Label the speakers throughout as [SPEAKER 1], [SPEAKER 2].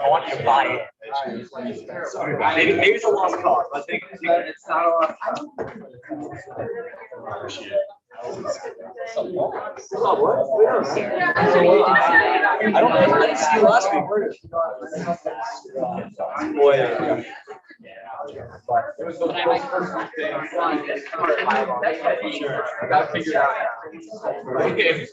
[SPEAKER 1] want you to buy it. Maybe it's a lost cause. Let's think it's not a lost cause. Oh, what? I didn't see you last week. Boy. It was the most perfect thing. Sure. I got figured out. Okay.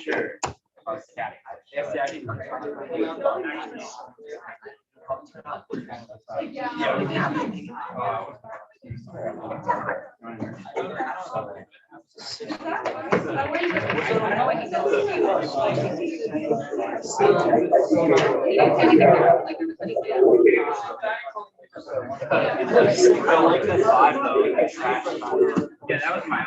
[SPEAKER 1] Sure. I like the vibe though. Yeah, that was my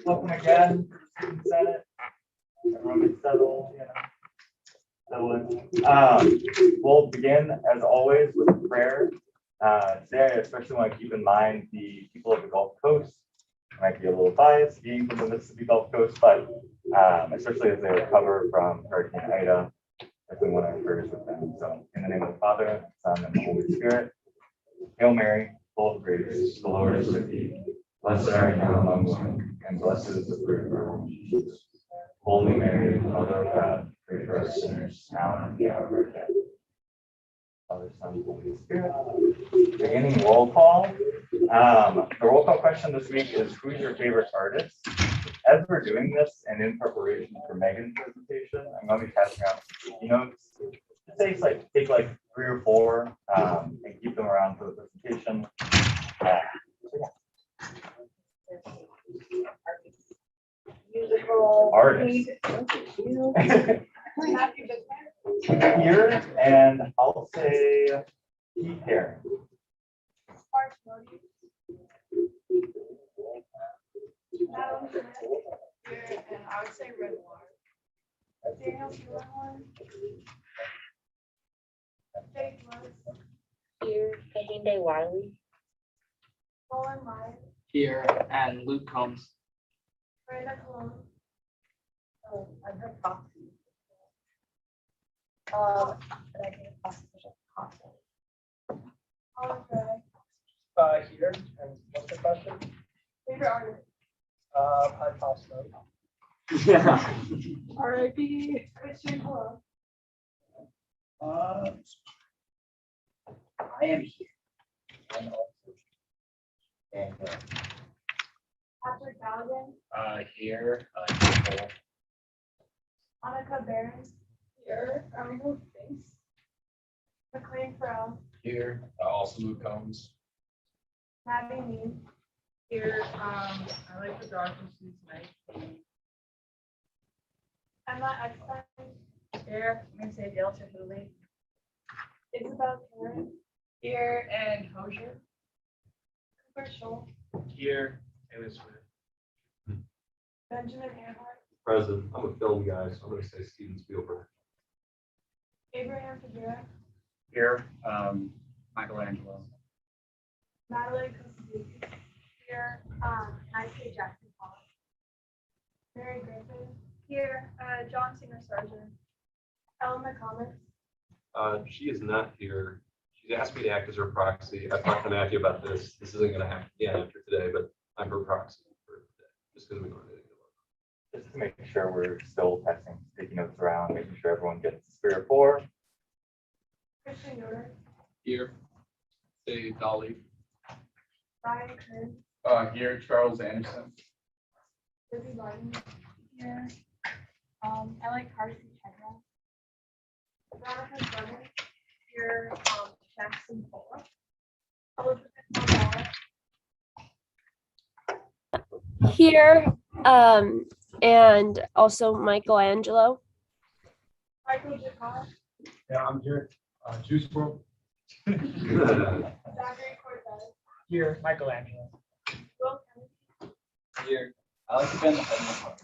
[SPEAKER 2] Welcome again, student senate. Everyone settle, we'll begin as always with prayer. Today, I especially want to keep in mind the people of the Gulf Coast. I might be a little biased being from the Mississippi Gulf Coast, but especially as they recover from Hurricane Ida, definitely want to encourage with them. So, in the name of the Father, Son, and the Holy Spirit. Hail Mary, full of grace, the Lord is with thee. Blessed are you among women, and blessed is the fruit of your womb, Jesus. Holy Mary, Mother of God, pray for us sinners, now and at the hour of our death. Father, Son, Holy Spirit. Beginning roll call. The roll call question this week is, who's your favorite artist? As we're doing this, and in preparation for Megan's presentation, I'm going to be passing out some sticky notes. It takes take like 3 or 4 and keep them around for the presentation.
[SPEAKER 3] Musical
[SPEAKER 2] artist. Here, and I'll say Pete Hair.
[SPEAKER 3] And I would say red water. Daniel, you want one? Jake was
[SPEAKER 4] Here, Taking Day Wiley.
[SPEAKER 3] Colin Myers,
[SPEAKER 1] Here and Luke Combs.
[SPEAKER 3] Brenda Cologne,
[SPEAKER 4] I heard Foxy. But I didn't Foxy.
[SPEAKER 3] Colin Gray,
[SPEAKER 5] Here, and what's the question?
[SPEAKER 3] favorite artist.
[SPEAKER 5] High Pop Smoke.
[SPEAKER 1] Yeah.
[SPEAKER 3] R.I.P. Christian Cologne,
[SPEAKER 5] I am here. And also, and
[SPEAKER 3] Patrick Galligan,
[SPEAKER 5] here,
[SPEAKER 3] Annika Barron, here, who thinks? McLean Farrell,
[SPEAKER 5] here, also Luke Combs.
[SPEAKER 3] Maddie Mead,
[SPEAKER 6] Here, I like the dog from Sweet Night.
[SPEAKER 3] Emma Eckstein,
[SPEAKER 6] Here, I'm gonna say Dale Chihuly.
[SPEAKER 3] Isabel Karen,
[SPEAKER 6] Here and Hosier.
[SPEAKER 3] Cooper Scholl,
[SPEAKER 5] Here, Taylor Swift.
[SPEAKER 3] Benjamin Earhart,
[SPEAKER 7] Present. I'm a film guy, so I'm going to say Steven Spielberg.
[SPEAKER 3] Abraham Figueroa,
[SPEAKER 5] Here, Michelangelo.
[SPEAKER 3] Natalie Kosuzuki, here, Nike Jackson Pollock, Mary Griffin, Here, John Senior Sergeant. Ellen McComics.
[SPEAKER 7] She is not here. She's asked me to act as her proxy. I've talked to Matthew about this. This isn't gonna happen again after today, but I'm her proxy for today, just because we don't have anything to work.
[SPEAKER 2] Just to make sure we're still testing, taking notes around, making sure everyone gets 3 or 4.
[SPEAKER 3] Christian Yoder.
[SPEAKER 5] Here. Say Dolly.
[SPEAKER 3] Brian Kern.
[SPEAKER 5] Here, Charles Anderson.
[SPEAKER 3] Lizzie Martin. Here. I like Carson Chedra. Veronica Brennan. Here, Jackson Pola. Elizabeth Marmara.
[SPEAKER 8] Here, and also Michelangelo.
[SPEAKER 3] Michael Jacar.
[SPEAKER 5] Yeah, I'm here. Juice World.
[SPEAKER 3] Zachary Cortez.
[SPEAKER 1] Here, Michelangelo.
[SPEAKER 3] Will Kennedy.
[SPEAKER 5] Here. I like to bend the head.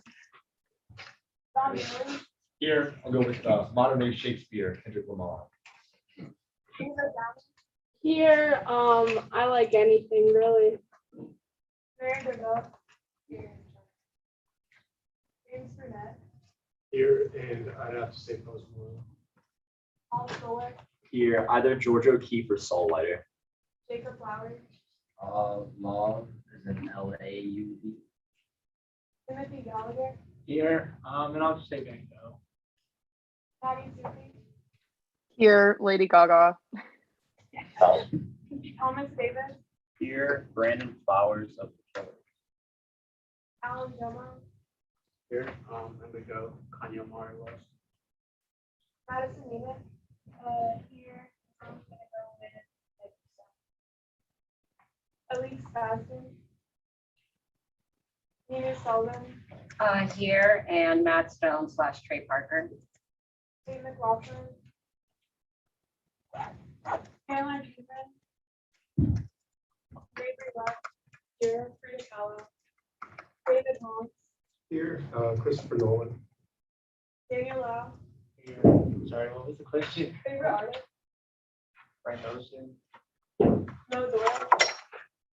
[SPEAKER 3] Don Miller.
[SPEAKER 5] Here, I'll go with modern day Shakespeare, Kendrick Lamar.
[SPEAKER 3] Ava Down.
[SPEAKER 9] Here, I like anything really.
[SPEAKER 3] Mary DeVille. Here. James Burnett.
[SPEAKER 10] Here, and I'd have to say Post Malone.
[SPEAKER 3] Paul Stoller.
[SPEAKER 1] Here, either George O'Keefe or Saul Leiter.
[SPEAKER 3] Jacob Flowers.
[SPEAKER 5] Love.
[SPEAKER 1] Is in LAUV.
[SPEAKER 3] Timothy Gallagher.
[SPEAKER 1] Here, and I'll just say Van Gogh.
[SPEAKER 3] Patty Sufi.
[SPEAKER 9] Here, Lady Gaga.
[SPEAKER 3] Thomas Davis.
[SPEAKER 1] Here, Brandon Flowers of the Killers.
[SPEAKER 3] Alan Jomo.
[SPEAKER 10] Here, I'm gonna go Kanye Mari West.
[SPEAKER 3] Madison Neiman. Here, I'm gonna go with Elise Baston. Nina Sullivan.
[SPEAKER 4] Here, and Matt Stone / Trey Parker.
[SPEAKER 3] Kate McLaughlin. Taylor Newman. Avery West. Here, Frida Kahlo. David Holmes.
[SPEAKER 10] Here, Christopher Nolan.
[SPEAKER 3] Daniel Lau.
[SPEAKER 1] Here, sorry, what was the question?
[SPEAKER 3] Favorite artist.
[SPEAKER 1] Frank Ocean.
[SPEAKER 3] Mo Doyle.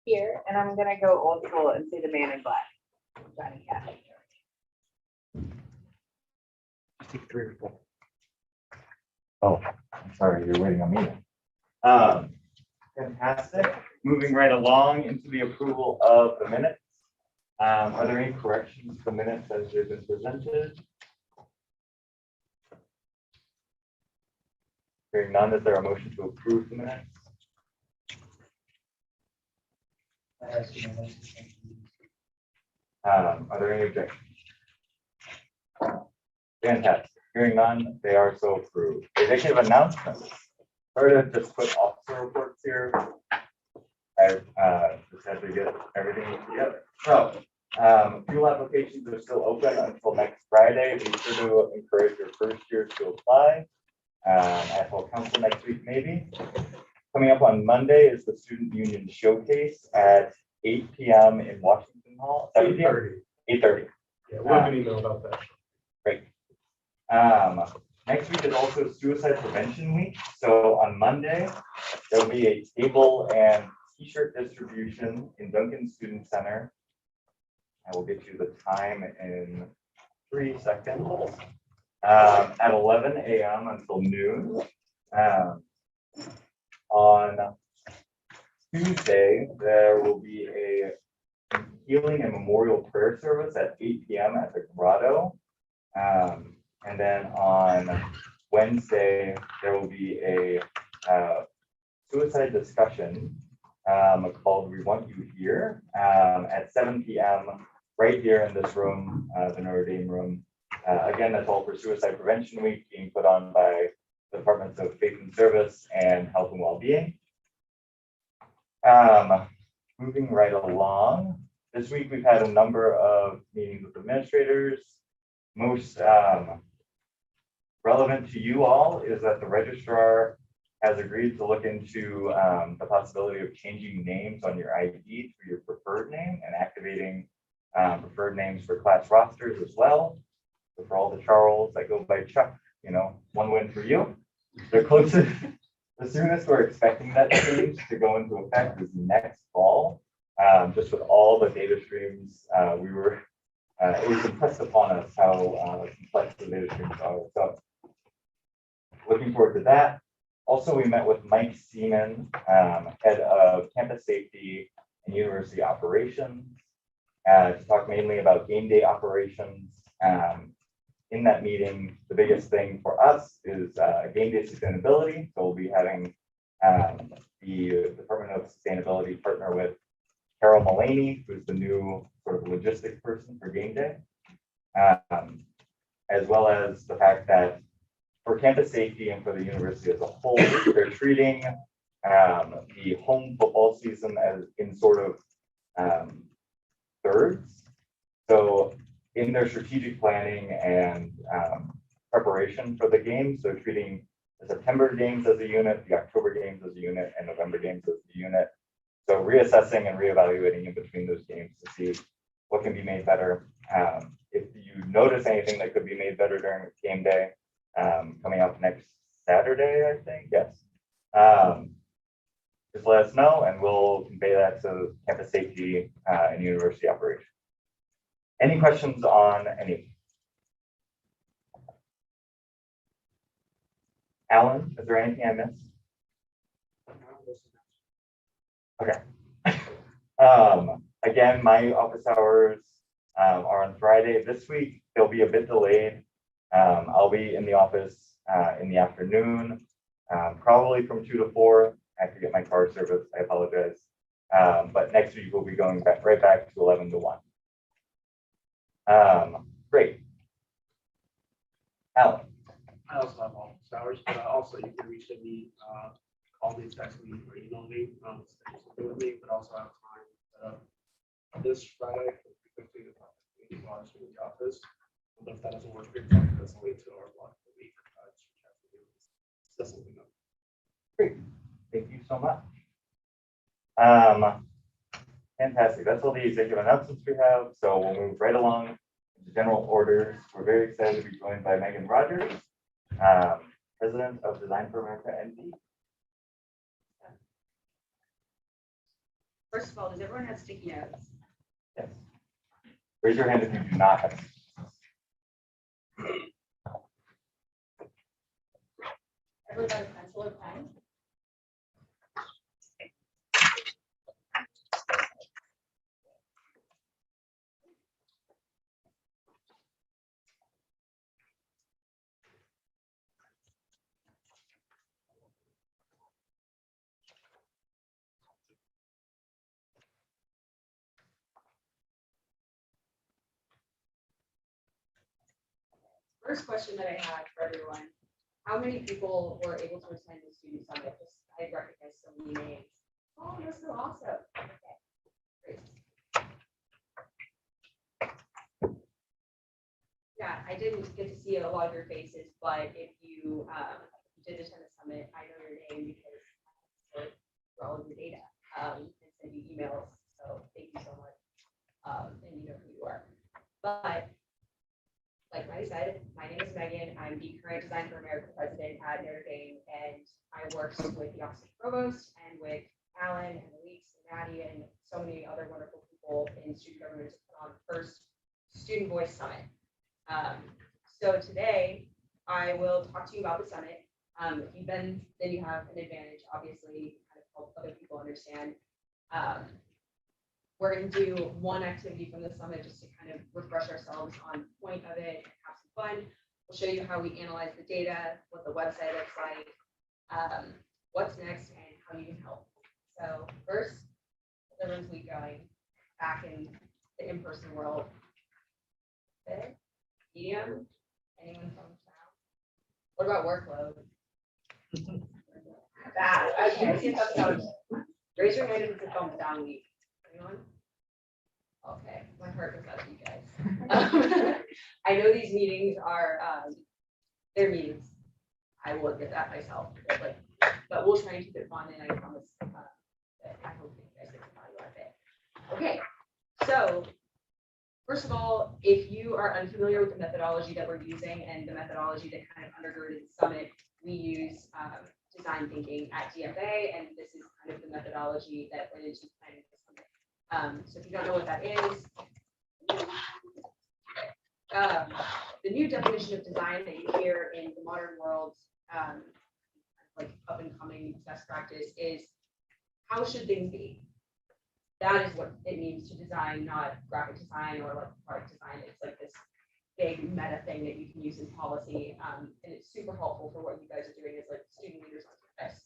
[SPEAKER 4] Here, and I'm gonna go old school and say the Man in Black. Johnny Cash.
[SPEAKER 1] Take 3 or 4.
[SPEAKER 2] Oh, I'm sorry, you're waiting on me. Fantastic. Moving right along into the approval of the minutes. Are there any corrections to the minutes as they've been presented? Hearing none, is there a motion to approve the minutes? Are there any objections? Fantastic. Hearing none, they are so approved. Executive announcements. Sorry to just put officer reports here. I just had to get everything together. So, fuel applications are still open until next Friday. Be sure to encourage your first years to apply. At full council next week, maybe. Coming up on Monday is the Student Union Showcase at 8 p.m. in Washington Hall. 7 p.m. 8:30.
[SPEAKER 10] Yeah, we'll have an email about that.
[SPEAKER 2] Great. Next week is also Suicide Prevention Week. So on Monday, there'll be a table and t-shirt distribution in Duncan Student Center. I will get you the time in 3 seconds. At 11 a.m. until noon. On Tuesday, there will be a healing and memorial prayer service at 8 p.m. at the Grotto. And then on Wednesday, there will be a suicide discussion called We Want You Here at 7 p.m. right here in this room, the Notre Dame room. Again, that's all for Suicide Prevention Week being put on by the Departments of Faith and Service and Health and Wellbeing. Moving right along, this week we've had a number of meetings with administrators. Most relevant to you all is that the registrar has agreed to look into the possibility of changing names on your ID to your preferred name and activating preferred names for class rosters as well. So for all the Charles that go by Chuck, you know, one win for you. They're closest. The soonest we're expecting that change to go into effect is next fall. Just with all the data streams, it was impressed upon us how complex looking forward to that. Also, we met with Mike Seaman, head of campus safety and university operations, to talk mainly about game day operations. In that meeting, the biggest thing for us is game day sustainability. So we'll be having the Department of Sustainability partner with Carol Mullaney, who's the new sort of logistics person for game day, as well as the fact that for campus safety and for the university as a whole, they're treating the home football season as in sort of thirds. So in their strategic planning and preparation for the games, they're treating the September games as a unit, the October games as a unit, and November games as a unit. So reassessing and reevaluating in between those games to see what can be made better. If you notice anything that could be made better during game day, coming up next Saturday, I think, yes. Just let us know and we'll convey that to campus safety and university operations. Any questions on any? Alan, is there anything I missed? Okay. Again, my office hours are on Friday. This week, they'll be a bit delayed. I'll be in the office in the afternoon, probably from 2 to 4. I have to get my car serviced. I apologize. But next week, we'll be going back right back to 11 to 1. Great. Alan.
[SPEAKER 10] I also have office hours, but also you can reach me, call me, text me, or email me, schedule something with me, but also have time set up this Friday for 3:15 to 5:15 in the office. And if that doesn't work for you, that's only 2 hour block a week. Set something up.
[SPEAKER 2] Great. Thank you so much. Fantastic. That's all the executive announcements we have. So we'll move right along to general orders. We're very excited to be joined by Megan Rogers, President of Design for America ND.
[SPEAKER 3] First of all, does everyone have sticky notes?
[SPEAKER 2] Yes. Raise your hand if you do not have.
[SPEAKER 3] Everyone got a pencil or pen? First question that I had for everyone, how many people were able to attend the student summit? Just, I recognize so many names. Oh, that's so awesome. Okay, great. Yeah, I didn't get to see a lot of your faces, but if you did attend the summit, I know your name because I search for all of your data and send you emails. So thank you so much. And you know who you are. But like I said, my name is Megan. I'm the current Design for America president at Notre Dame, and I work with the Office of Provost and with Alan and Elise and Maddie and so many other wonderful people in student government to put on the first Student Voice Summit. So today I will talk to you about the summit. If you've been, then you have an advantage, obviously, kind of help other people understand. We're going to do one activity from the summit just to kind of refresh ourselves on the point of it and have some fun. We'll show you how we analyze the data, what the website looks like, what's next, and how you can help. So first, how's everyone's week going? Back in the in-person world. Good? Medium? Anyone from town? What about workload? Bad. Okay, I see a thumbs down. Raise your hand if it's a thumbs down week. Anyone? Okay, my heart goes out to you guys. I know these meetings are they're meetings. I will admit that myself, but we'll try and keep it fun, and I promise that I hope that you guys get some value out of it. Okay, so first of all, if you are unfamiliar with the methodology that we're using and the methodology that kind of undergirded the summit, we use design thinking at DFA, and this is kind of the methodology that went into planning the summit. So if you don't know what that is, The new definition of design that you hear in the modern world, like up and coming best practice, is how should things be? That is what it means to design, not graphic design or like product design. It's like this big meta thing that you can use in policy, and it's super helpful for what you guys are doing as like student leaders on campus.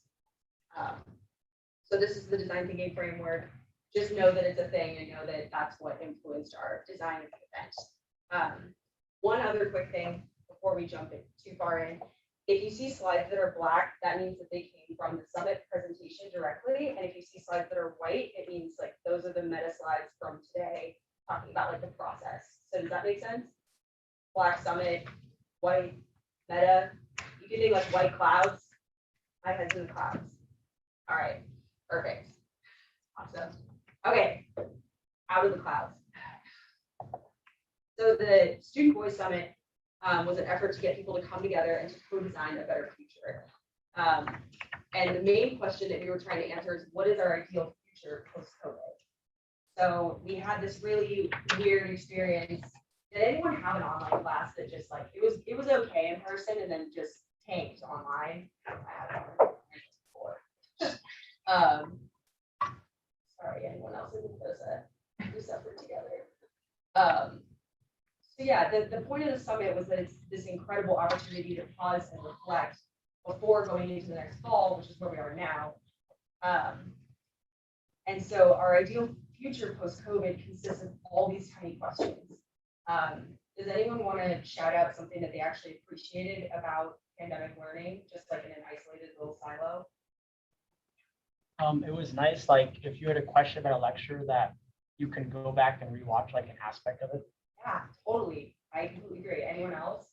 [SPEAKER 3] So this is the design thinking framework. Just know that it's a thing and know that that's what influenced our design of the event. One other quick thing before we jump in too far in. If you see slides that are black, that means that they came from the summit presentation directly. And if you see slides that are white, it means like those are the meta slides from today, talking about like the process. So does that make sense? Black summit, white meta. You can think like white clouds. My head's in the clouds. All right, perfect. Awesome. Okay, out of the clouds. So the Student Voice Summit was an effort to get people to come together and to co-design a better future. And the main question that we were trying to answer is, what is our ideal future post-COVID? So we had this really weird experience. Did anyone have an online class that just like, it was okay in person and then just tanked online? I had one before. Sorry, anyone else in the suffered together. So yeah, the point of the summit was that it's this incredible opportunity to pause and reflect before going into the next fall, which is where we are now. And so our ideal future post-COVID consists of all these tiny questions. Does anyone want to shout out something that they actually appreciated about pandemic learning, just like in an isolated little silo?
[SPEAKER 5] It was nice, like if you had a question about a lecture that you can go back and rewatch like an aspect of it.
[SPEAKER 3] Yeah, totally. I completely agree. Anyone else?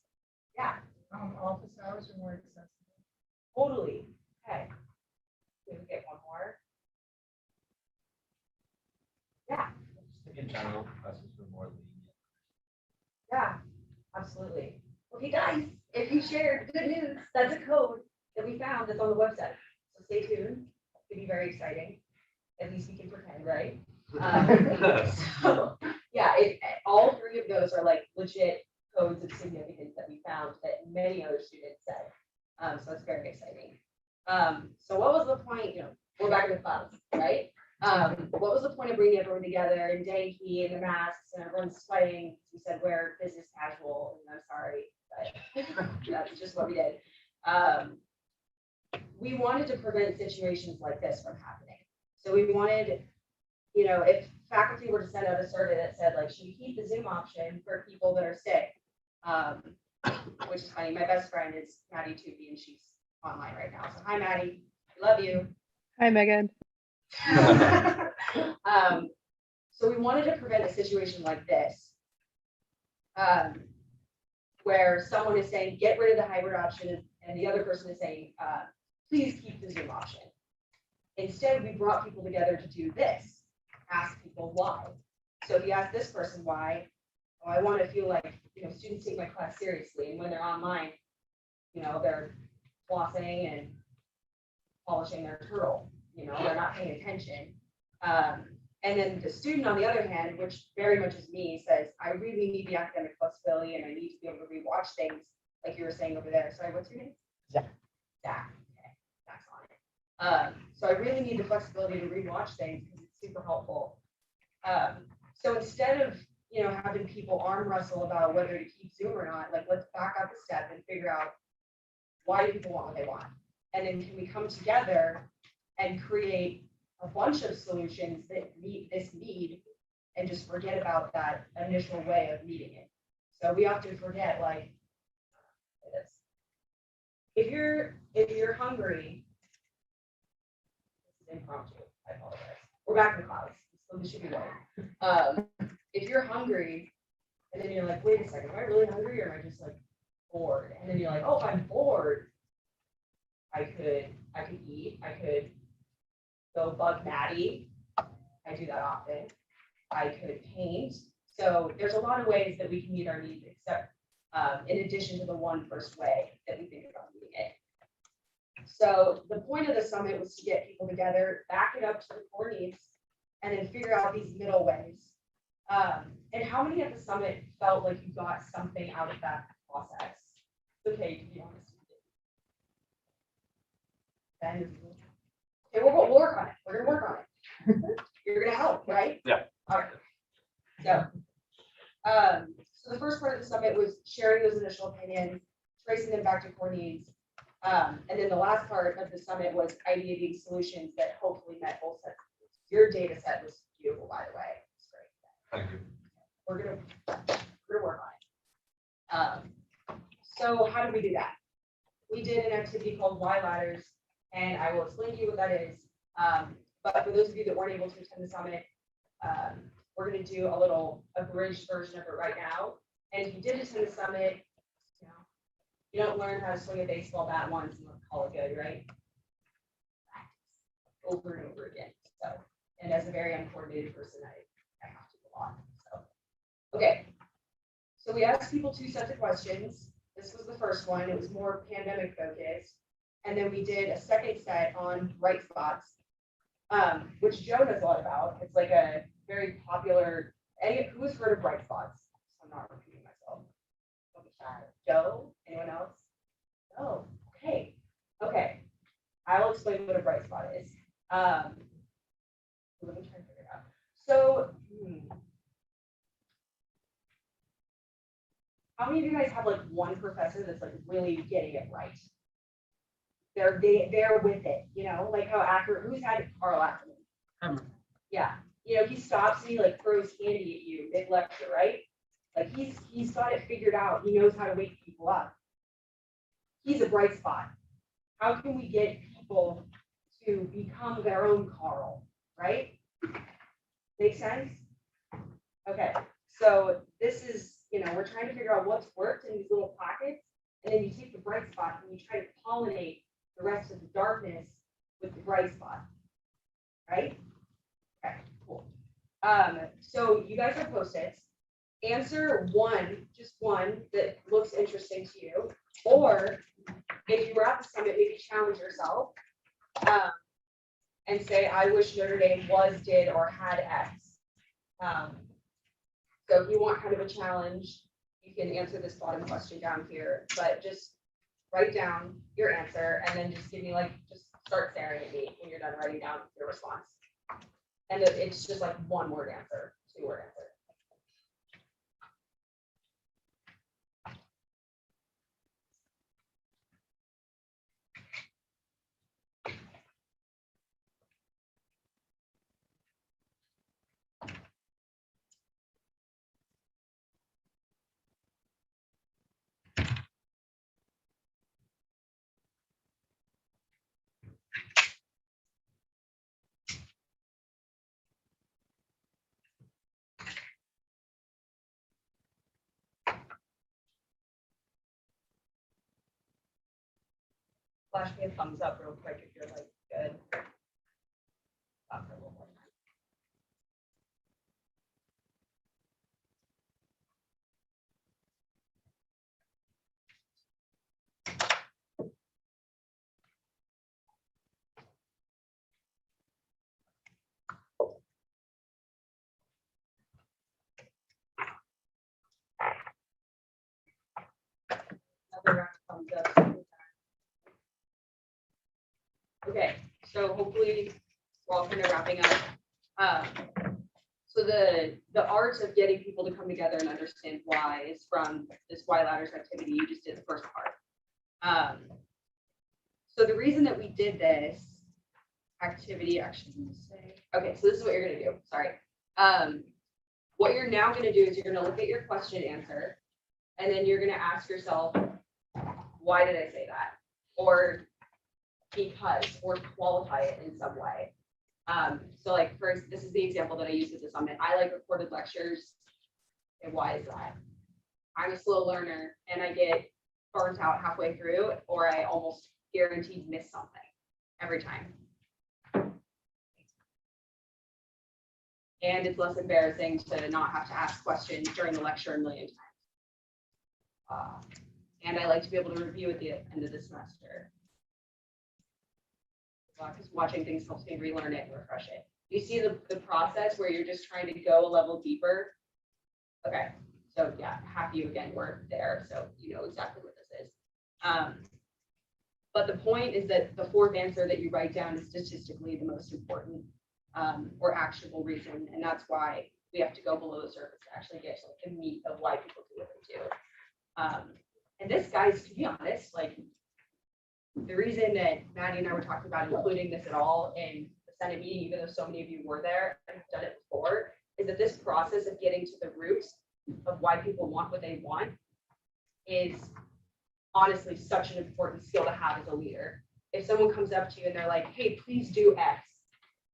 [SPEAKER 3] Yeah,
[SPEAKER 6] Office hours are more accessible.
[SPEAKER 3] totally. Okay. We can get one more. Yeah.
[SPEAKER 1] In general, professors were more lenient.
[SPEAKER 3] Yeah, absolutely. Okay, guys, if you shared good news, that's a code that we found that's on the website. So stay tuned. It'll be very exciting. At least we can pretend, right? So, yeah, all three of those are like legit codes of significance that we found that many other students said. So it's very exciting. So what was the point? We're back in the clouds, right? What was the point of bringing everyone together in day heat and the masks and everyone's sweating? We said we're business casual, and I'm sorry, but that's just what we did. We wanted to prevent situations like this from happening. So we wanted, if faculty were to send out a survey that said, like, should we keep the Zoom option for people that are sick? Which is funny. My best friend is Maddie Toopi, and she's online right now. So hi, Maddie. We love you.
[SPEAKER 9] Hi, Megan.
[SPEAKER 3] So we wanted to prevent a situation like this, where someone is saying, get rid of the hybrid option, and the other person is saying, please keep the Zoom option. Instead, we brought people together to do this, ask people why. So if you ask this person why, oh, I want to feel like, students take my class seriously, and when they're online, they're flossing and polishing their turtle, they're not paying attention. And then the student, on the other hand, which very much is me, says, I really need the academic flexibility and I need to be able to rewatch things, like you were saying over there. Sorry, what's your name?
[SPEAKER 5] Zach.
[SPEAKER 3] Zach. Okay, that's on it. So I really need the flexibility to rewatch things because it's super helpful. So instead of having people arm wrestle about whether to keep Zoom or not, like let's back up a step and figure out why do people want what they want, and then can we come together and create a bunch of solutions that meet this need and just forget about that initial way of meeting it. So we often forget, like this. If you're hungry, this is impromptu, I apologize. We're back in the clouds, so this should be going. If you're hungry and then you're like, wait a second, am I really hungry or am I just like bored? And then you're like, oh, if I'm bored, I could eat, I could go bug Maddie. I do that often. I could paint. So there's a lot of ways that we can meet our needs, except in addition to the one first way that we think about meeting it. So the point of the summit was to get people together, back it up to the core needs, and then figure out these middle ways. And how many at the summit felt like you got something out of that process? It's okay, to be honest. Ben, okay, we'll work on it. We're gonna work on it. You're gonna help, right?
[SPEAKER 7] Yeah.
[SPEAKER 3] All right. So the first part of the summit was sharing those initial opinions, tracing them back to core needs. And then the last part of the summit was ideating solutions that hopefully met both sets. Your data set was beautiful, by the way. It's great.
[SPEAKER 7] Thank you.
[SPEAKER 3] We're gonna work on it. So how did we do that? We did an activity called Y Ladders, and I will explain to you what that is. But for those of you that weren't able to attend the summit, we're going to do a little abridged version of it right now. And if you did attend the summit, you don't learn how to swing a baseball bat once and call it good, right? Practice over and over again. So, and as a very uncoordinated person, I have to do a lot. So, okay. So we asked people 2 sets of questions. This was the first one. It was more pandemic focused. And then we did a second set on bright spots, which Joe knows a lot about. It's like a very popular, who has heard of bright spots? I'm not repeating myself. Don't be shy. Joe? Anyone else? Oh, okay. Okay. I'll explain what a bright spot is. Let me try and figure it out. So, how many of you guys have like one professor that's like really getting it right? They're with it, like how accurate, who's had Carl Ackerman? Yeah, he stops and he like throws candy at you mid-lecture, right? Like he's got it figured out. He knows how to wake people up. He's a bright spot. How can we get people to become their own Carl, right? Make sense? Okay, so this is, we're trying to figure out what's worked in these little pockets, and then you take the bright spot and you try to pollinate the rest of the darkness with the bright spot, right? Okay, cool. So you guys have Post-its. Answer one, just one that looks interesting to you, or if you were at the summit, maybe challenge yourself and say, I wish Notre Dame was, did, or had X. So if you want kind of a challenge, you can answer this bottom question down here, but just write down your answer and then just give me just start staring at me when you're done writing down your response. And it's just like 1-word answer, 2-word answer. Flash me a thumbs up real quick if you're like good. Stop for a little more time. Another round of thumbs up. Okay, so hopefully we're all kind of wrapping up. So the art of getting people to come together and understand why is from this Y Ladders activity you just did the first part. So the reason that we did this activity, actually, okay, so this is what you're gonna do, sorry. What you're now gonna do is you're gonna look at your question answer, and then you're gonna ask yourself, why did I say that? Or because, or qualify it in some way. So like first, this is the example that I used at the summit. I like recorded lectures. And why is that? I'm a slow learner and I get burnt out halfway through, or I almost guaranteed miss something every time. And it's less embarrassing to not have to ask questions during the lecture a million times. And I like to be able to review at the end of the semester. Because watching things helps me relearn it and refresh it. You see the process where you're just trying to go a level deeper Okay, so yeah, half you again were there, so you know exactly what this is. But the point is that the fourth answer that you write down is statistically the most important or actionable reason, and that's why we have to go below the surface to actually get to like the meat of why people do what they do. And this, guys, to be honest, like the reason that Maddie and I were talking about including this at all in the Senate meeting, even though so many of you were there and have done it before, is that this process of getting to the roots of why people want what they want is honestly such an important skill to have as a leader. If someone comes up to you and they're like, hey, please do X,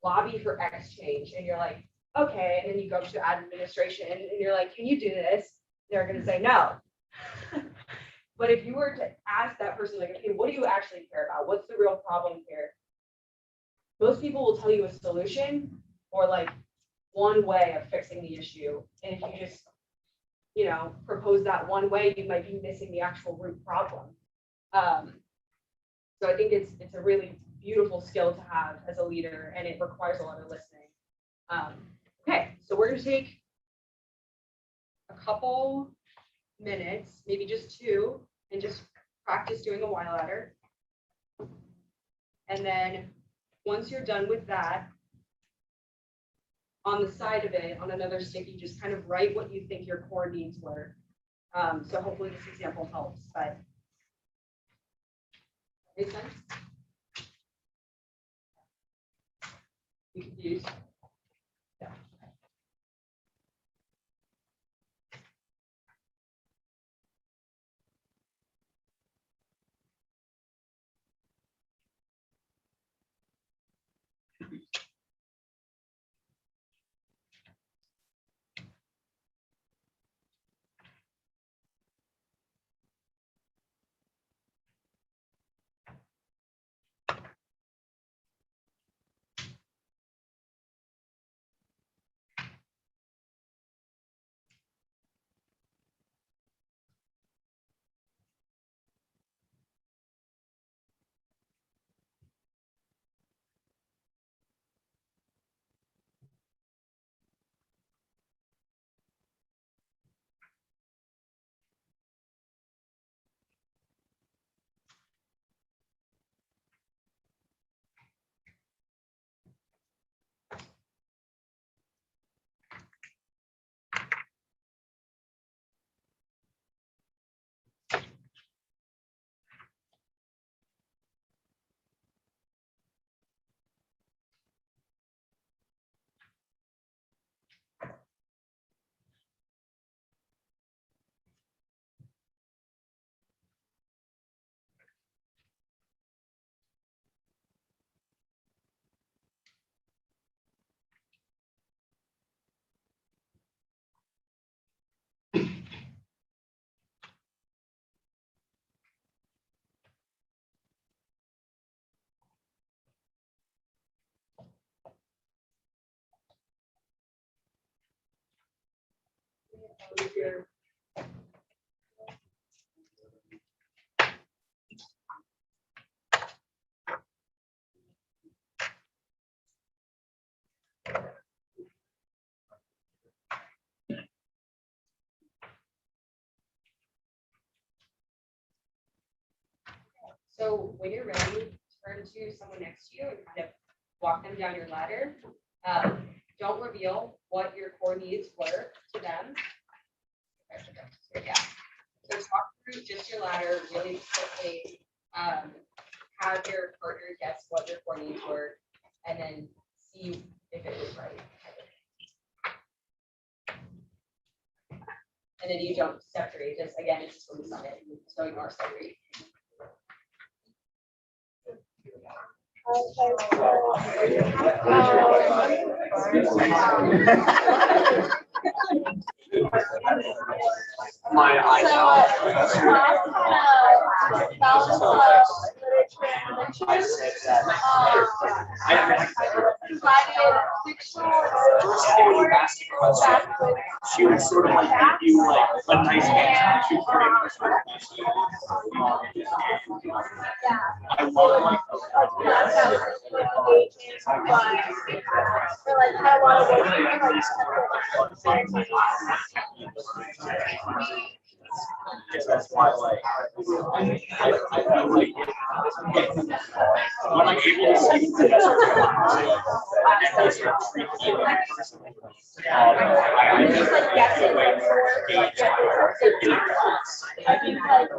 [SPEAKER 3] lobby for X change, and you're like, okay, and then you go to administration and you're like, can you do this? They're going to say no. But if you were to ask that person, like, okay, what do you actually care about? What's the real problem here? Most people will tell you a solution or like one way of fixing the issue. And if you just, you know, propose that one way, you might be missing the actual root problem. So I think it's a really beautiful skill to have as a leader, and it requires a lot of listening. Okay, so we're going to take a couple minutes, maybe just 2, and just practice doing a why ladder. And then once you're done with that, on the side of it, on another sticky, just kind of write what you think your core needs were. So hopefully this example helps, but makes sense? You confused? Yeah. So when you're ready, turn to someone next to you and kind of walk them down your ladder. Don't reveal what your core needs were to them. Yeah. So talk through just your ladder really quickly. Have your partner guess what your core needs were, and then see if it was right. And then you don't separate. Just again, it's just release on it. So ignore separate.
[SPEAKER 1] My eyes. I said that. She was sort of like give you like a nice answer. She was I love like That's why, like, I feel like when I'm able to see the
[SPEAKER 3] I'm just like guessing. I think like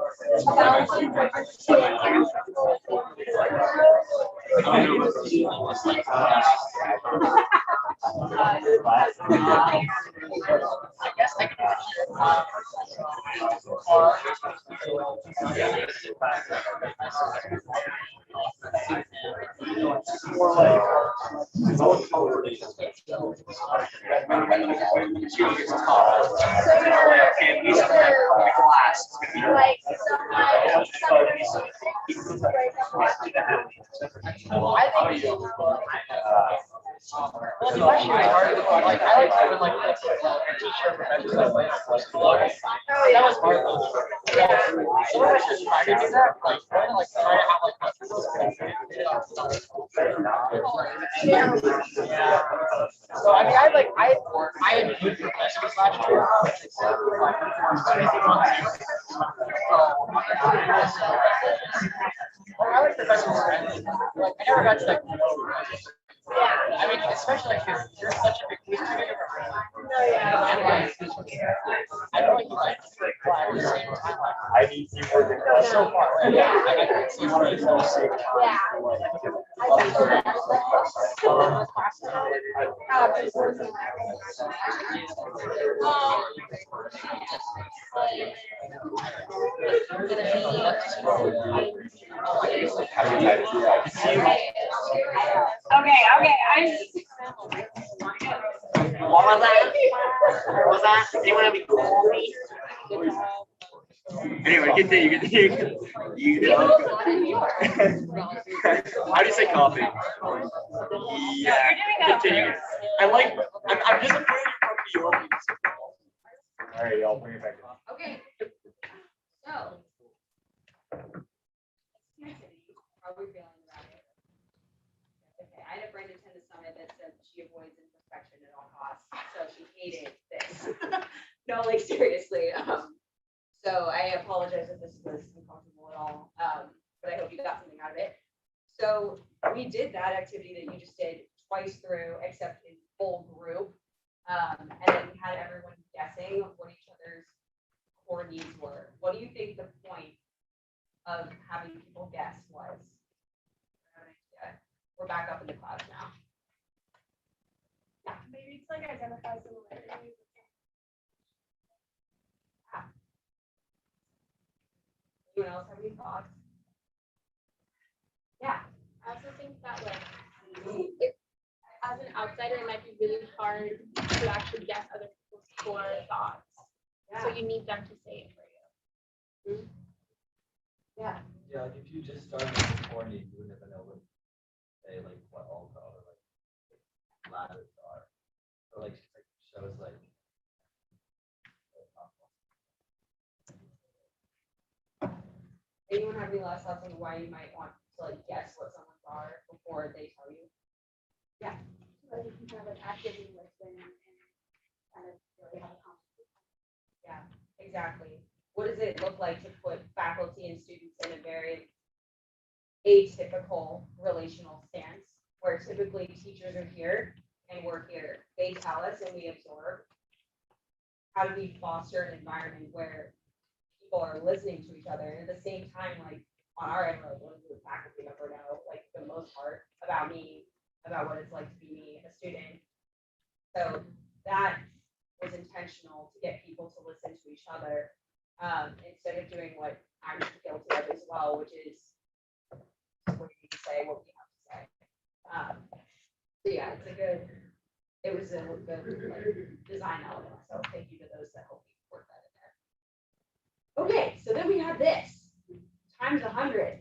[SPEAKER 3] 100.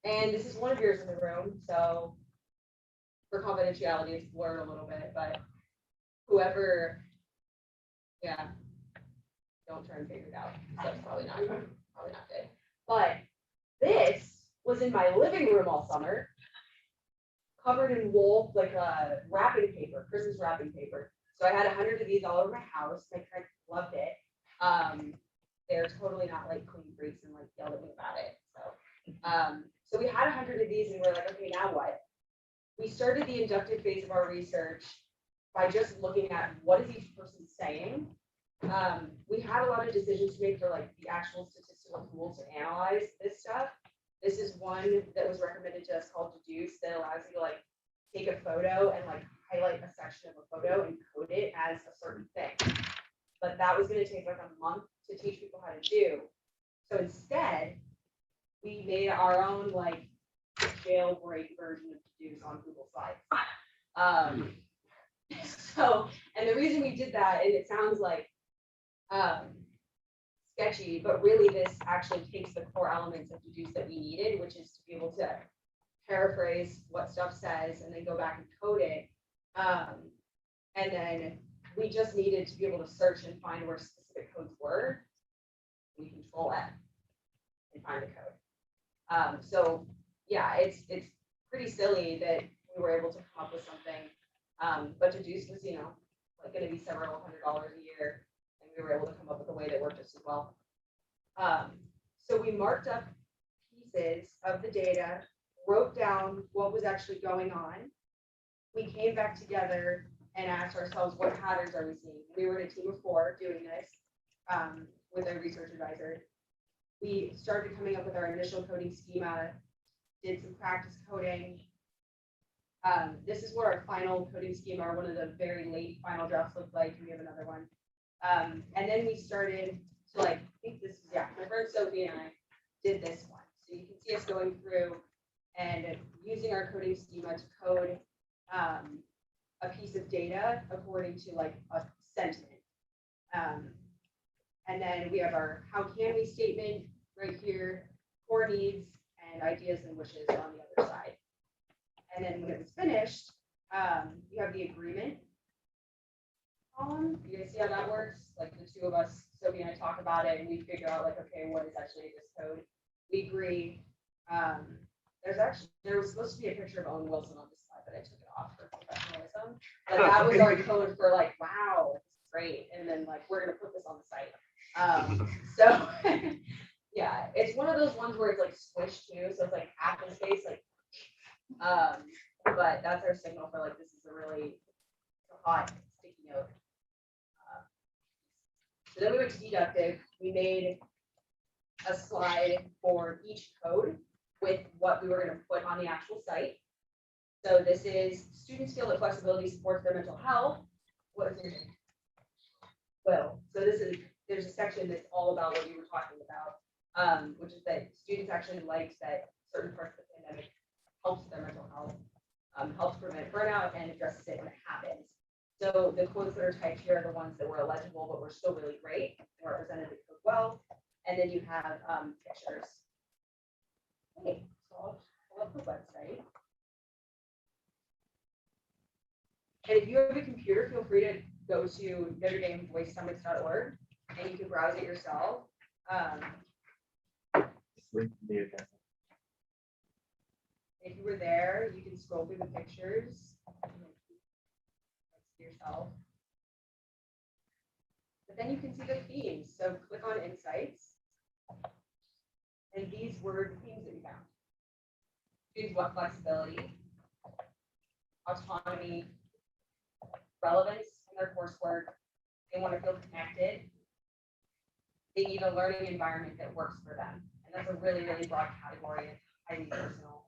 [SPEAKER 3] And this is one of yours in the room, so for confidentiality, it's blurred a little bit, but whoever, yeah, don't try and figure it out. That's probably not good. But this was in my living room all summer, covered in wool, like wrapping paper, Christmas wrapping paper. So I had 100 of these all over my house. My parents loved it. They're totally not like clean freaks and like yelled at me about it. So we had 100 of these and we're like, okay, now what? We started the inductive phase of our research by just looking at what is each person saying. We had a lot of decisions to make for like the actual statistical tools to analyze this stuff. This is one that was recommended to us called Deduce that allows you to like take a photo and like highlight a section of a photo and code it as a certain thing. But that was going to take like a month to teach people how to do. So instead, we made our own like jailbreak version of Deduce on Google Slides. And the reason we did that, and it sounds like sketchy, but really this actually takes the core elements of Deduce that we needed, which is to be able to paraphrase what stuff says and then go back and code it. And then we just needed to be able to search and find where specific codes were. We control F and find the code. So yeah, it's pretty silly that we were able to come up with something. But Deduce was, you know, like going to be several $100s a year, and we were able to come up with a way that worked just as well. So we marked up pieces of the data, wrote down what was actually going on. We came back together and asked ourselves, what patterns are we seeing? We were in a team of 4 doing this with a research advisor. We started coming up with our initial coding schema, did some practice coding. This is what our final coding schema, or one of the very late final drafts looked like. We have another one. And then we started to like, I think this is, yeah, my friend Sophie and I did this one. So you can see us going through and using our coding schema to code a piece of data according to like a sentiment. And then we have our how can we statement right here, core needs and ideas and wishes on the other side. And then when it was finished, you have the agreement column. You guys see how that works? Like the two of us, Sophie and I talk about it and we figure out like, okay, what is actually this code? We agree. There was supposed to be a picture of Owen Wilson on this slide, but I took it off for professionalism. But that was our code for like, wow, this is great. And then like, we're gonna put this on the site. So yeah, it's one of those ones where it's like squished too. So it's like half in space, like, but that's our signal for like, this is a really hot sticky note. So then we went to deductive. We made a slide for each code with what we were going to put on the actual site. So this is students feel that flexibility supports their mental health. What is it? Well, so there's a section that's all about what you were talking about, which is that students actually liked that certain parts of the pandemic helps their mental health, helps prevent burnout and addresses it when it happens. So the quotes that are typed here are the ones that were illegible, but were still really great and represented the code well. And then you have pictures. Okay, so I'll pull up the website. And if you have a computer, feel free to go to NotreDameVoiceSummits.org and you can browse it yourself.
[SPEAKER 2] Link to the agenda.
[SPEAKER 3] If you were there, you can scroll through the pictures yourself. But then you can see the themes. So click on Insights. And these were the themes that we found. Students want flexibility, autonomy, relevance in their coursework. They want to feel connected. They need a learning environment that works for them. And that's a really, really broad category and highly personal.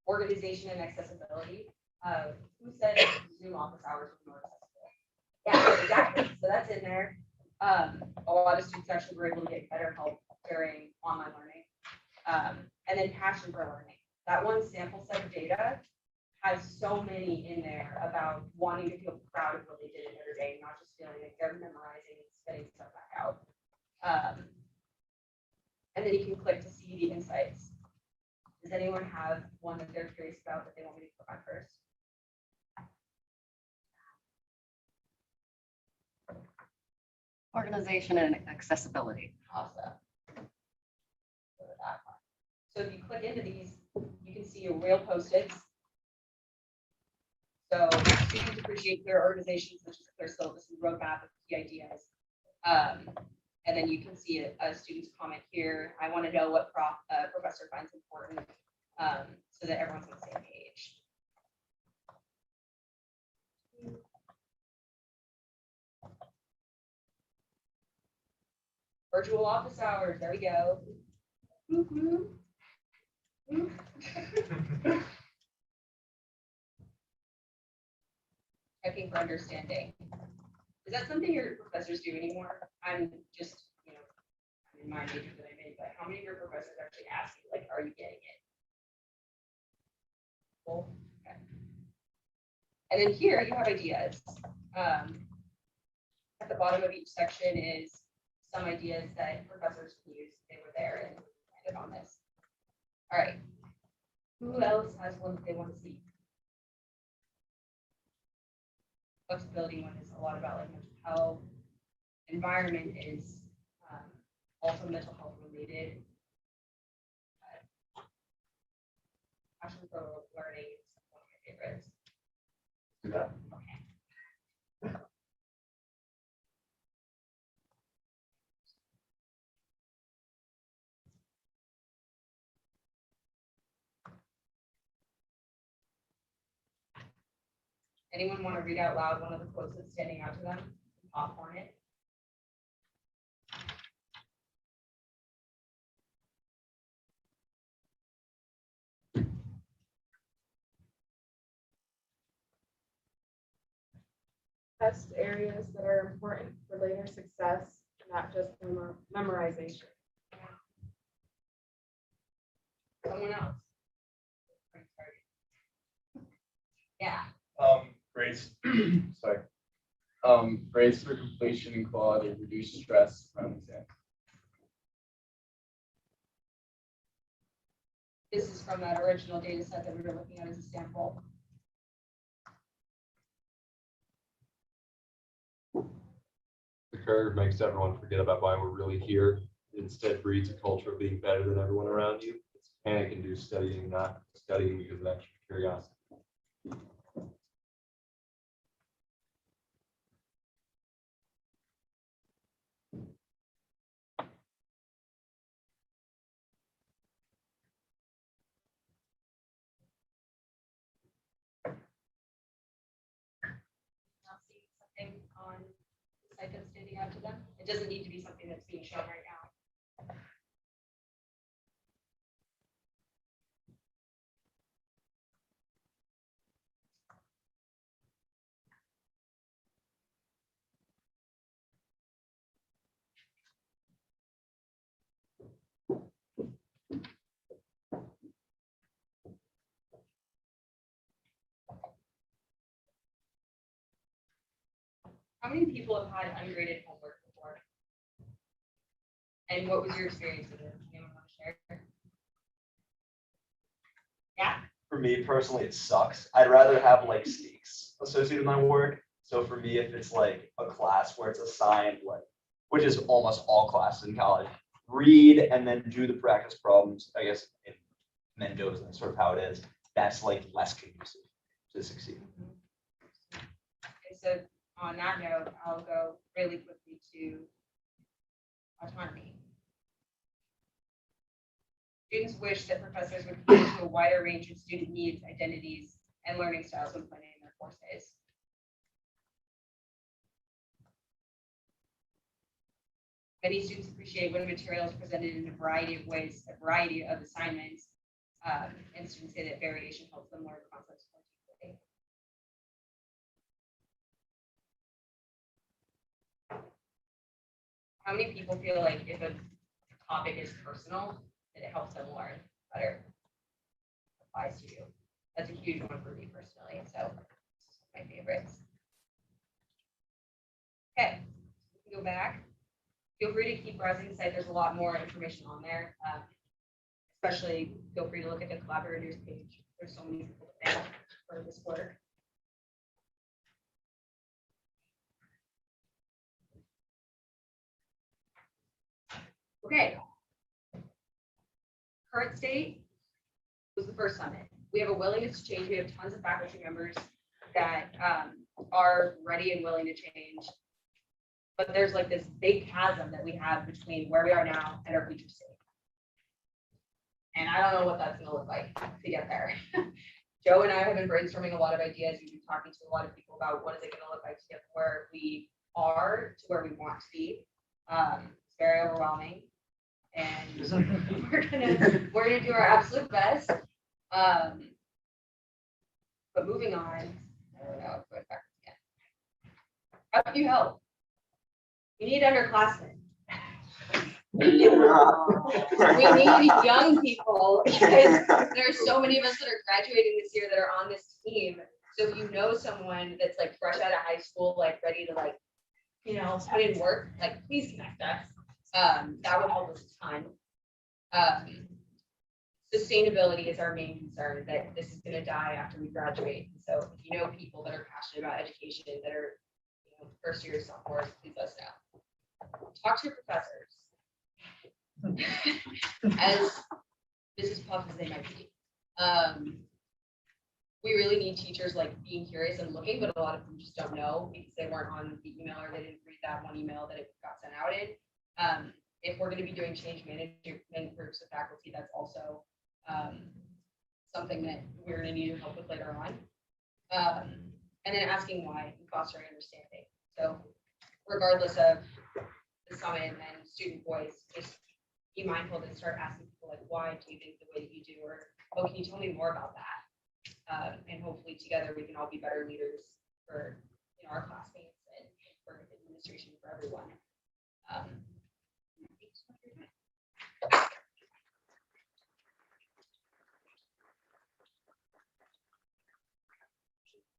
[SPEAKER 3] Organization and accessibility. Who said Zoom office hours were more accessible? Yeah, exactly. So that's in there. A lot of students actually were able to get better help during online learning. And then passion for learning. That one sample set of data has so many in there about wanting to feel proud of what they did at Notre Dame, not just feeling like they're memorizing and spitting stuff back out. And then you can click to see the insights. Does anyone have one that they're curious about that they want me to click on first?
[SPEAKER 11] Organization and accessibility.
[SPEAKER 3] Awesome. So if you click into these, you can see your real post-its. So students appreciate clear organization, such as a clear syllabus and roadmap of key ideas. And then you can see a student's comment here. I want to know what professor finds important, so that everyone's on the same page. Virtual office hours, there we go. Woo-hoo. Woo. Checking for understanding. Is that something your professors do anymore? I'm just, I'm in my major that I'm in, but how many of your professors actually ask you, like, are you getting it? Cool. Okay. And then here you have ideas. At the bottom of each section is some ideas that professors can use. They were there and landed on this. All right. Who else has one that they want to see? Flexibility one is a lot about like mental health. Environment is also mental health related. Passion for learning is one of my favorites.
[SPEAKER 2] Do that.
[SPEAKER 3] Anyone want to read out loud one of the quotes that's standing out to them? Popcorn it.
[SPEAKER 9] Test areas that are important for later success, not just memorization.
[SPEAKER 3] Someone else. Yeah.
[SPEAKER 12] Grades, sorry. Grades for completion and quality, reduce stress from exams.
[SPEAKER 3] This is from that original data set that we were looking at as a sample.
[SPEAKER 7] The curve makes everyone forget about why we're really here. Instead breeds a culture of being better than everyone around you. It's panic-induced studying, not studying because of extra curiosity.
[SPEAKER 3] Not seeing something on the site that's standing out to them. It doesn't need to be something that's being shown right now. How many people have had ungraded homework before? And what was your experience with it? Anyone want to share? Yeah.
[SPEAKER 13] For me personally, it sucks. I'd rather have like stakes associated with my work. So for me, if it's like a class where it's assigned, like, which is almost all classes in college, read and then do the practice problems, I guess in Mendoza, that's sort of how it is. That's like less conducive to succeed.
[SPEAKER 3] Okay, so on that note, I'll go really quickly to autonomy. Students wish that professors would cater to a wider range of student needs, identities, and learning styles when planning their courses. Many students appreciate when material is presented in a variety of ways, a variety of assignments, and students say that variation helps them learn concepts more deeply. How many people feel like if a topic is personal, that it helps them learn better? Applies to you. That's a huge one for me personally. So my favorites. Okay, we can go back. Feel free to keep browsing the site. There's a lot more information on there. Especially feel free to look at the collaborators page. There's so many people there for this work. Okay. Current state was the first summit. We have a willingness to change. We have tons of faculty members that are ready and willing to change. But there's like this big chasm that we have between where we are now and our future state. And I don't know what that's gonna look like to get there. Joe and I have been brainstorming a lot of ideas. We've been talking to a lot of people about what is it gonna look like to get from where we are to where we want to be. It's very overwhelming. And we're gonna do our absolute best. But moving on, I don't know, go back again. How can you help? We need underclassmen. We need young people because there are so many of us that are graduating this year that are on this team. So if you know someone that's like fresh out of high school, like ready to like, you know, put in work, like please connect us. That would help us a ton. Sustainability is our main concern, that this is gonna die after we graduate. So if you know people that are passionate about education, that are, you know, first year sophomores, please let us know. Talk to your professors. As this is tough as they might be. We really need teachers like being curious and looking, but a lot of them just don't know because they weren't on the email or they didn't read that one email that it got sent out in. If we're going to be doing change management groups of faculty, that's also something that we're going to need your help with later on. And then asking why and fostering understanding. So regardless of the summit and student voice, just be mindful to start asking people like, why do you think the way that you do? Or, oh, can you tell me more about that? And hopefully together we can all be better leaders for, you know, our classmates and for administration, for everyone.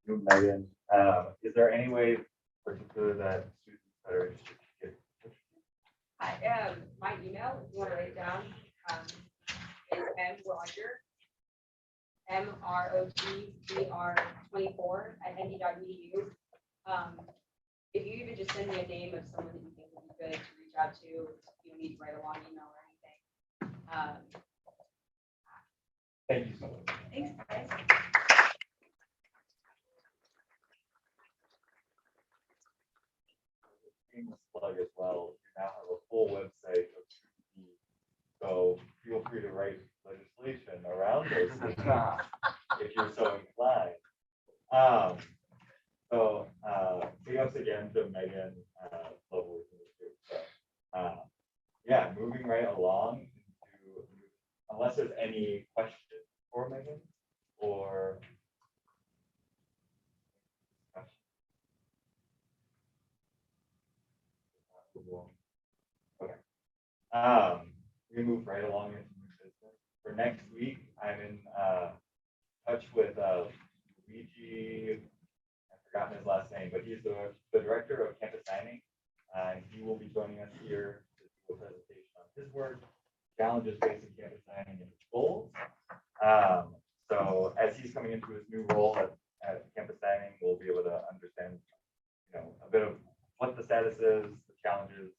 [SPEAKER 2] Megan, is there any way particular that students that are interested to get?
[SPEAKER 3] My email, if you want to write it down, is mrotgr24@nd.edu. If you even just send me a name of someone that you think would be good to reach out to, you don't need to write a long email or anything.
[SPEAKER 2] Thank you so much.
[SPEAKER 3] Thanks, guys.
[SPEAKER 2] Plug as well. You now have a full website of student, so feel free to write legislation around those things if you're so inclined. Big ups again to Megan. Love working with you. So, yeah, moving right along into, unless there's any questions for Megan or. Okay. We move right along into new business. For next week, I'm in touch with Luigi. I've forgotten his last name, but he's the director of campus dining, and he will be joining us here to do a presentation on his work, challenges facing campus dining, and his goals. So as he's coming into his new role at campus dining, we'll be able to understand, you know, a bit of what the status is, the challenges,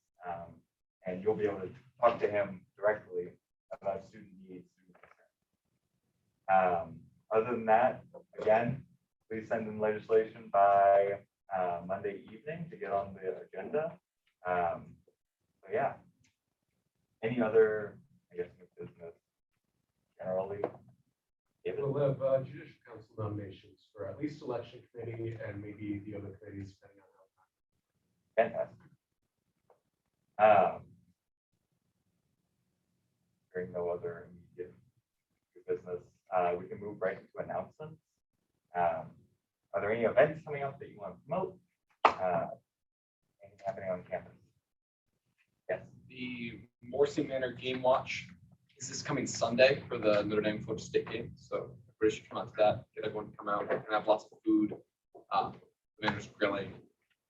[SPEAKER 2] and you'll be able to talk to him directly about student needs. Other than that, again, please send in legislation by Monday evening to get on the agenda. So yeah, any other, I guess, business generally?
[SPEAKER 7] We'll have judicial council nominations for at least election committee and maybe the other committees depending on how.
[SPEAKER 2] Fantastic. Hearing no other immediate business, we can move right into announcements. Are there any events coming up that you want to promote? Anything happening on campus? Yes.
[SPEAKER 12] The Morrissey Manor Game Watch is this coming Sunday for the Notre Dame Florida State game. So everybody should come out to that. Get everyone to come out and have lots of food. Vendors grilling.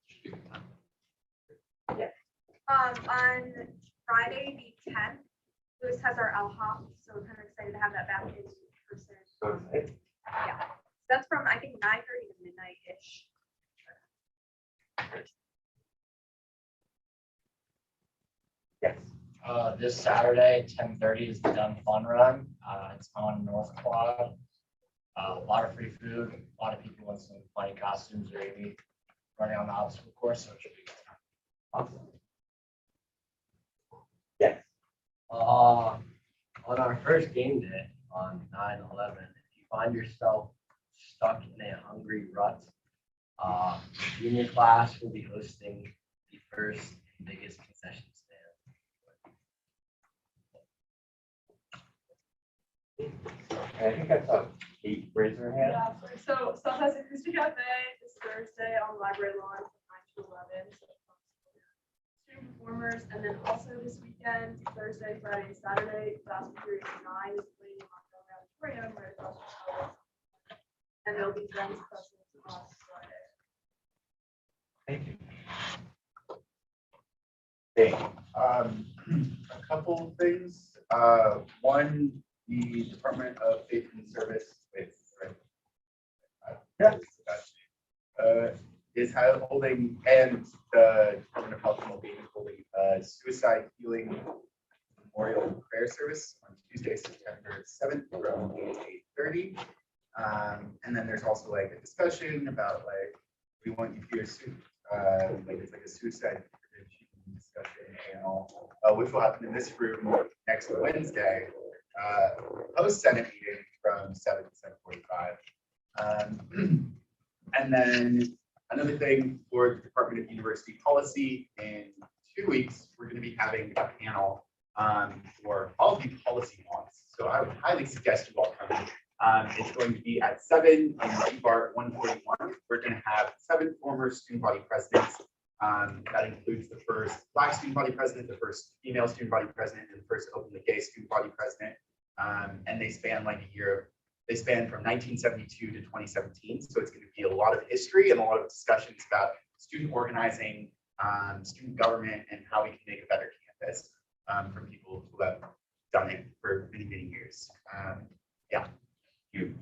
[SPEAKER 12] Should be a good time.
[SPEAKER 9] On Friday, the 10th, Lewis has our LHOP, so we're kind of excited to have that back in person. Yeah, that's from, I think, 9:30 to midnight-ish.
[SPEAKER 2] Yes.
[SPEAKER 5] This Saturday, 10:30 is the Done Fun Run. It's on North Quad. A lot of free food, a lot of people in some funny costumes or maybe running on the obstacle course, so it should be good.
[SPEAKER 2] Awesome. Yes.
[SPEAKER 1] On our first game day on 9/11, if you find yourself stuck in a hungry rut, the junior class will be hosting the first and biggest concession stand.
[SPEAKER 2] And I think I saw Kate raise her hand.
[SPEAKER 6] Yeah, so South has Acoustic Cafe this Thursday on the library lawn from 9 to 11. So student performers, and then also this weekend, Thursday, Friday, and Saturday, class period 9 is playing in Montgomery Auditorium right across the street. And there'll be drums presents on Friday.
[SPEAKER 2] Thank you. Dave.
[SPEAKER 10] A couple things. One, the Department of Faith and Service is holding, and the Department of Health and Wellbeing is holding a suicide healing memorial prayer service on Tuesday, September 7th from 8 to 8:30. And then there's also like a discussion about like, we want you here soon. Like it's like a suicide prevention discussion panel, which will happen in this room next Wednesday, post Senate meeting from 7 to 7:45. And then another thing for the Department of University Policy, in 2 weeks, we're going to be having a panel for all of the policy wonks. So I would highly suggest you all come. It's going to be at 7 in G-Bar 141. We're going to have 7 former student body presidents. That includes the first Black student body president, the first female student body president, and the first openly gay student body president. And they span like a year. They span from 1972 to 2017. So it's going to be a lot of history and a lot of discussions about student organizing, student government, and how we can make a better campus from people who have done it for many, many years. Yeah.
[SPEAKER 2] Huge.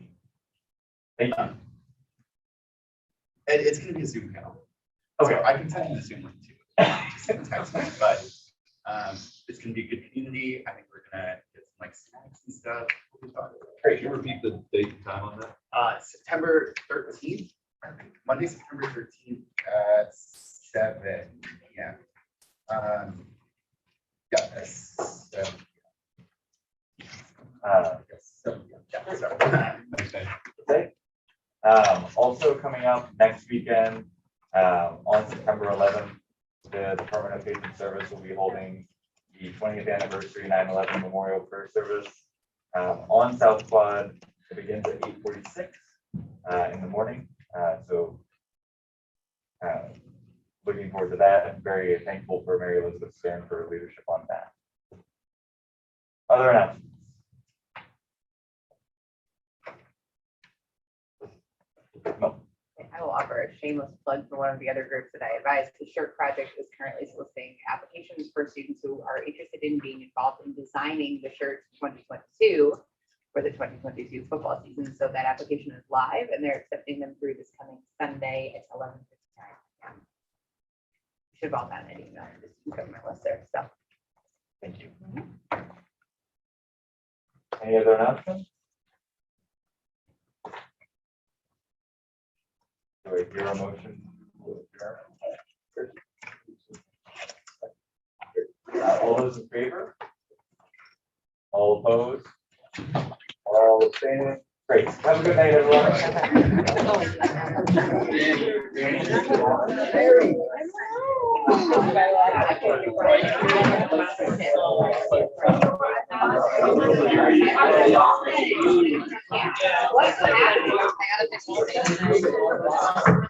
[SPEAKER 2] Thank you.
[SPEAKER 10] It's going to be a Zoom panel.
[SPEAKER 2] Okay.
[SPEAKER 10] So I can send you the Zoom link too. Just text me, but it's going to be a good community. I think we're going to get some like snacks and stuff. We'll be fun.
[SPEAKER 7] Great. Can you repeat the date and time on that?
[SPEAKER 10] September 13th, I think, Monday, September 13th at 7 p.m. Yeah, that's 7 p.m. Yeah, sorry.
[SPEAKER 2] Okay. Also coming up next weekend, on September 11th, the Department of Faith and Service will be holding the 20th anniversary 9/11 Memorial Prayer Service on South Quad. It begins at 8:46 in the morning. So looking forward to that. I'm very thankful for Mary Elizabeth Stern for her leadership on that. Other announcements. No.
[SPEAKER 4] I will offer a shameless plug for one of the other groups that I advise. The Shirt Project is currently soliciting applications for students who are interested in being involved in designing the shirts 2022 for the 2022 football season. So that application is live and they're accepting them through this coming Sunday at 11:59 p.m. Should have all gotten an email. Just look at my list there. So
[SPEAKER 2] Thank you. Any other announcements? Do I hear a motion? All those in favor? All opposed? All abstaining? Great. Have a good night, everyone.
[SPEAKER 4] what's the